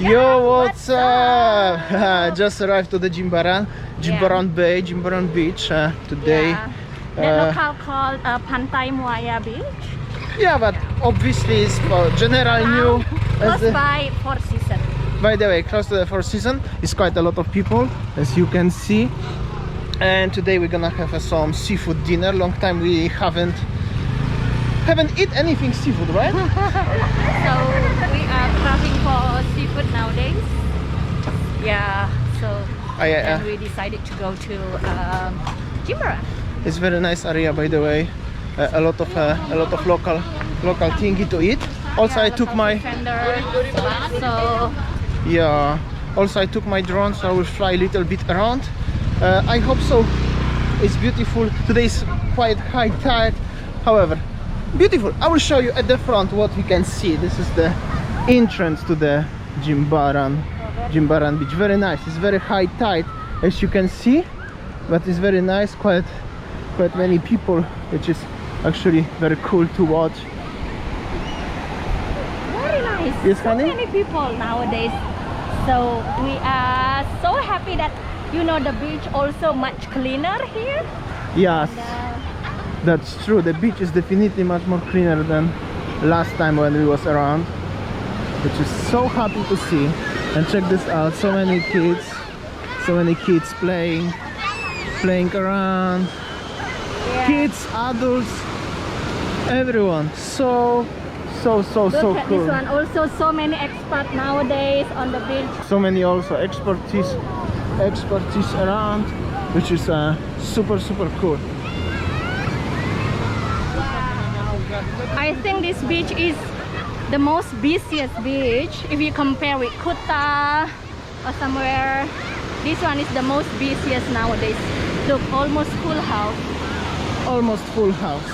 Yo, what's up? Just arrived to the Jimbaran Bay, Jimbaran Beach today. Yeah. The local called Pantai Muaya Beach. Yeah, but obviously it's for general new. Close by Four Seasons. By the way, close to the Four Seasons, it's quite a lot of people, as you can see. And today we're gonna have some seafood dinner. Long time we haven't eat anything seafood, right? So we are craving for seafood nowadays. Yeah. So and we decided to go to Jimbaran. It's very nice area, by the way. A lot of local thingy to eat. Also, I took my Also, I took my drone, so I will fly a little bit around. I hope so. It's beautiful. Today is quite high tide. However, beautiful. I will show you at the front what we can see. This is the entrance to the Jimbaran Beach. Very nice. It's very high tide, as you can see, but it's very nice. Quite many people, which is actually very cool to watch. Very nice. Yes, so honey? many people nowadays. So we are so happy that the beach also much cleaner here. Yes, that's true. The beach is definitely much more cleaner than last time when we was around, which is so happy to see. And check this out, so many kids playing around. Yeah. Kids, adults, everyone. So Look at cool. this one. Also, so many expats nowadays on the beach. So many also expertise around, which is super cool. I think this beach is the most busiest beach. If you compare with Kuta or somewhere, this one is the most busiest nowadays. Look, almost full house.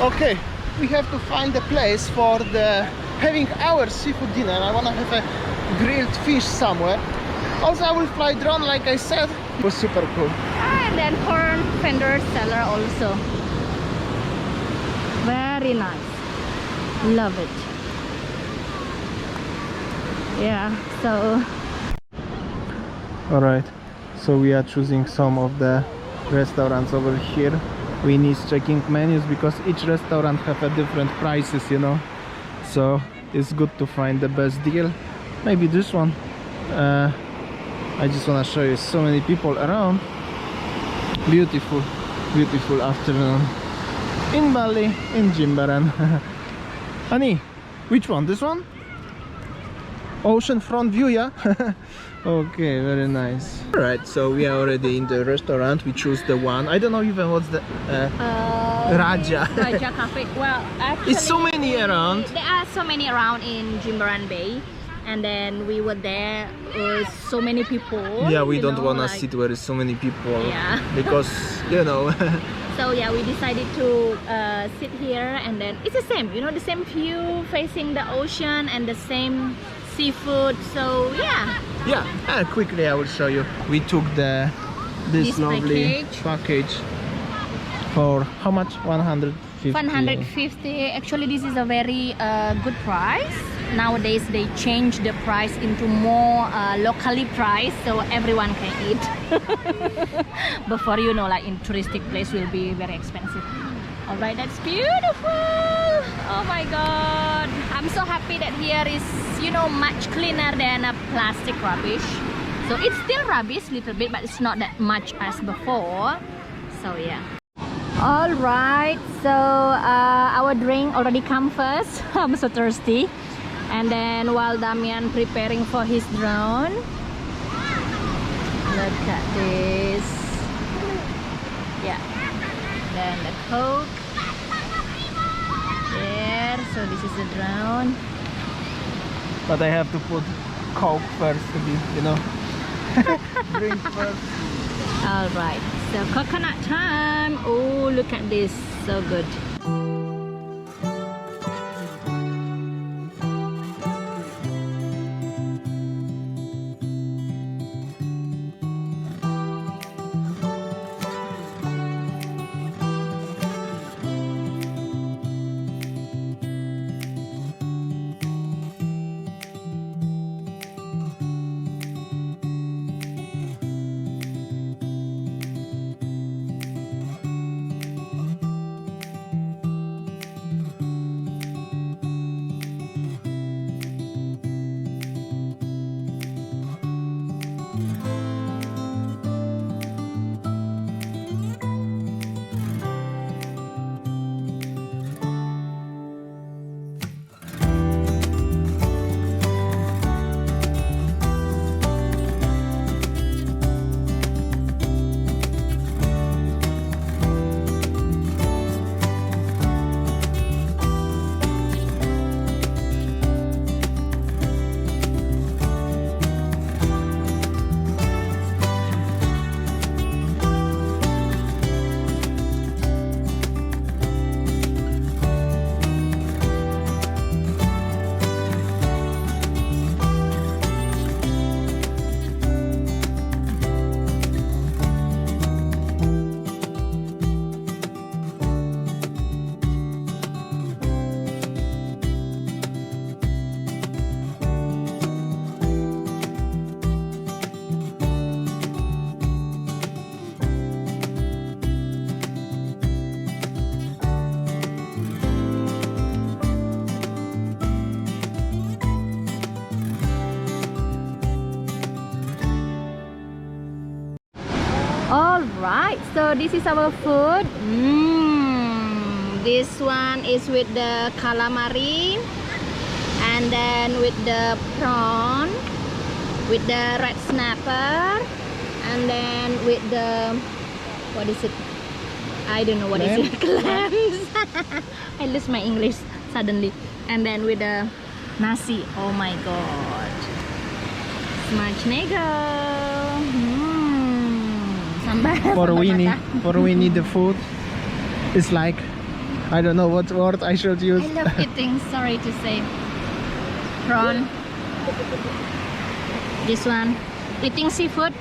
Okay, we have to find a place for having our seafood dinner. I want to have a grilled fish somewhere. Also, I will fly drone, like I said. It was super cool. And then corn fender cellar also. Very nice. Love it. Yeah, so Alright, so we are choosing some of the restaurants over here. We need checking menus because each restaurant have a different prices, so it's good to find the best deal. Maybe this one. I just want to show you so many people around. Beautiful afternoon in Bali, in Jimbaran. Honey, which one? This one? Ocean front view, yeah? Okay, very nice. Alright, so we are already in the restaurant. We choose the one. I don't know even what's the Raja. Raja Cafe. Well, actually, it's so many around. There are so many around in Jimbaran Bay. And then we were there with so many people. Yeah, we don't want to sit where there's so many people. Yeah. Because, So yeah, we decided to sit here, and then it's the same, the same view facing the ocean and the same seafood. So yeah. Yeah, quickly I will show you. We took this lovely package for how much? 150. 150. Actually, this is a very good price. Nowadays they change the price into more locally priced, so everyone can eat. Before, like in touristic place will be very expensive. All right, that's beautiful. Oh my god, I'm so happy that here is much cleaner than a plastic rubbish. So it's still rubbish little bit, but it's not that much as before. So yeah. All right, so our drink already come first. I'm so thirsty. And then while Damian preparing for his drone, look at this. Yeah. Then the Coke. There. So this is the drone. But I have to put Coke first to be, drink first. All right. So coconut time. Oh, look at this. So good. Alright, so this is our food. This one is with the calamari, and then with the prawn, with the red snapper, and then with the, what is it? I don't know what is it. Clams. I lose my English suddenly. And then with the nasi. Oh my god. Smacznego. For Winnie the food is like, I don't know what word I should use. I love eating, sorry to say. Prawn. This one. Eating seafood,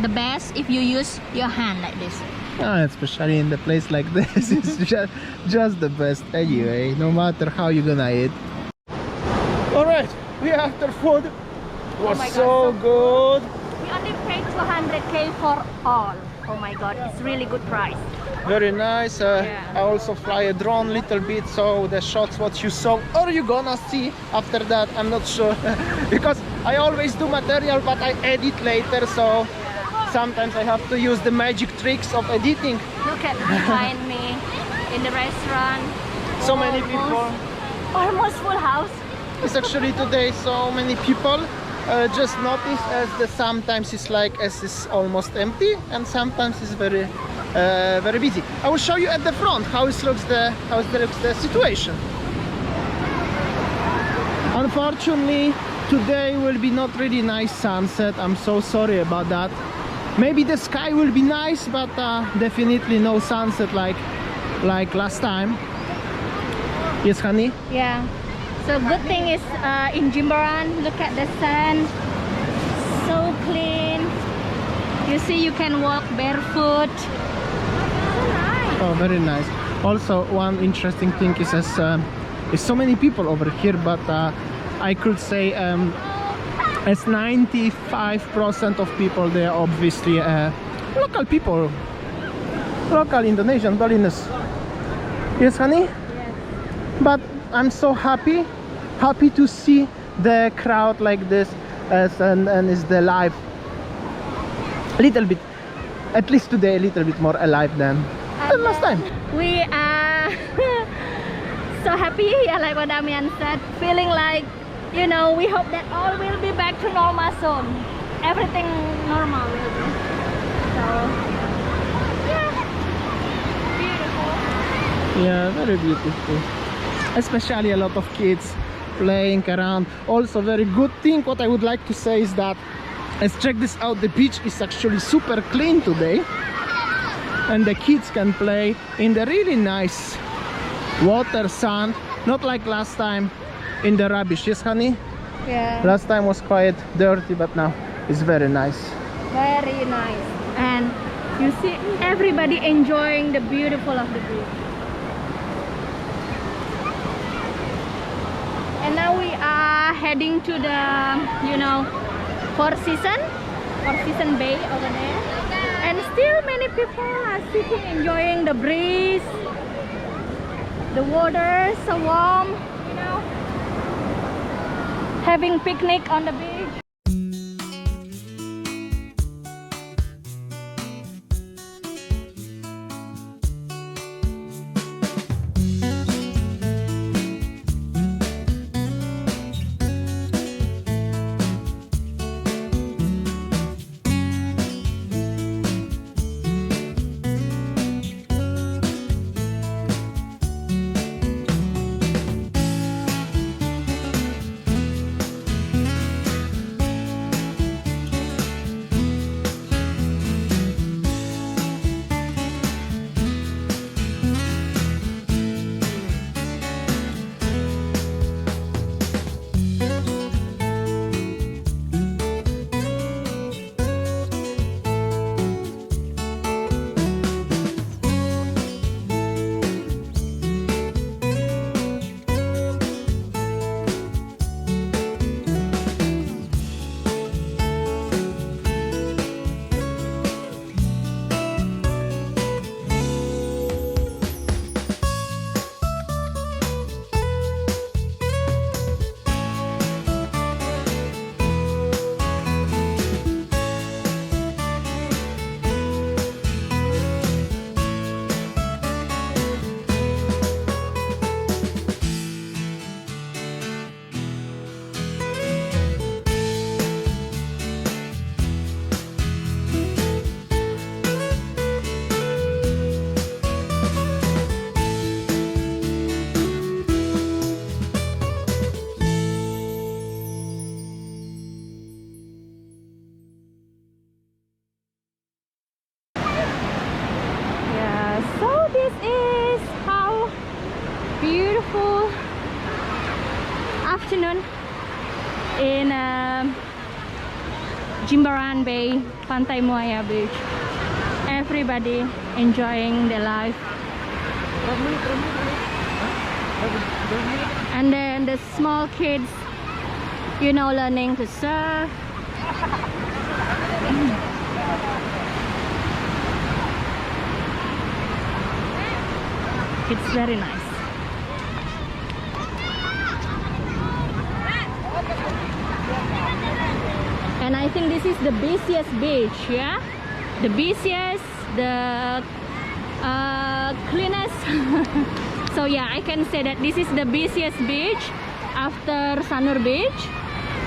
the best if you use your hand like this. Especially in the place like this, it's just the best anyway, no matter how you're gonna eat. Alright, we are after food. It was so good. We only paid 200k for all. Oh my god, it's really good price. Very nice. Yeah. I also fly a drone little bit, so the shots what you saw or you gonna see after that, I'm not sure. Because I always do material but I edit later, so sometimes I have to use the magic tricks of editing. Look at behind me in the restaurant. So many people. Almost full house. It's actually today so many people. Just notice as the sometimes it's like as it's almost empty, and sometimes it's very very busy. I will show you at the front how it looks the situation. Unfortunately, today will be not really nice sunset. I'm so sorry about that. Maybe the sky will be nice, but definitely no sunset like last time. Yes, honey? Yeah. So good thing is in Jimbaran, look at the sand. So clean. You see, you can walk barefoot. So nice. Oh, very nice. Also, one interesting thing is as so many people over here, but I could say as 95% of people there are obviously local people, local Indonesian Balinese. Yes, honey? Yes. But I'm so happy to see the crowd like this, and is the life a little bit, at least today, a little bit more alive than last time. We are so happy, yeah, like what Damian said, feeling like, you know, we hope that all will be back to normal soon. Everything normal will be. So, yeah, beautiful. Yeah, very beautiful. Especially a lot of kids playing around. Also, very good thing what I would like to say is that, let's check this out, the beach is actually super clean today, and the kids can play in the really nice water, sand, not like last time in the rubbish. Yes, honey? Yeah. Last time was quite dirty, but now it's very nice. Very nice. And you see everybody enjoying the beautiful of the beach. And now we are heading to the, you know, Four Season Bay over there. And still many people are sitting enjoying the breeze. The water is so warm, you know. Having picnic on the beach. this is how beautiful afternoon in Jimbaran Bay, Pantai Muaya beach. Everybody enjoying their life. And then the small kids, you know, learning to surf. It's very nice. And I think this is the busiest beach, yeah? The busiest, the cleanest. So yeah, I can say that this is the busiest beach after Sanur Beach.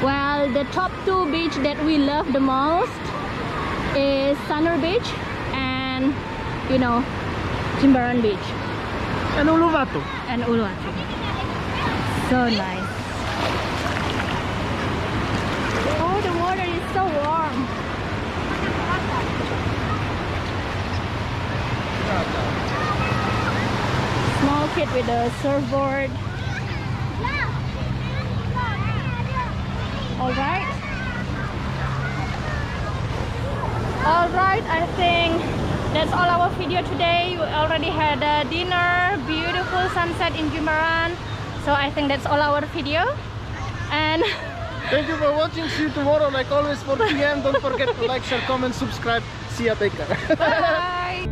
Well, the top two beach that we love the most is Sanur Beach and, you know, Jimbaran Beach. And Uluwatu. And Uluwatu. So nice. Oh, the water is so warm. Small kid with a surfboard. Alright. Alright, I think that's all our video today. We already had a dinner, beautiful sunset in Jimbaran. So I think that's all our video. And Thank you for watching. See you tomorrow, like always, 4 p.m. Don't forget to like, share, comment, subscribe. See ya, take care. bye.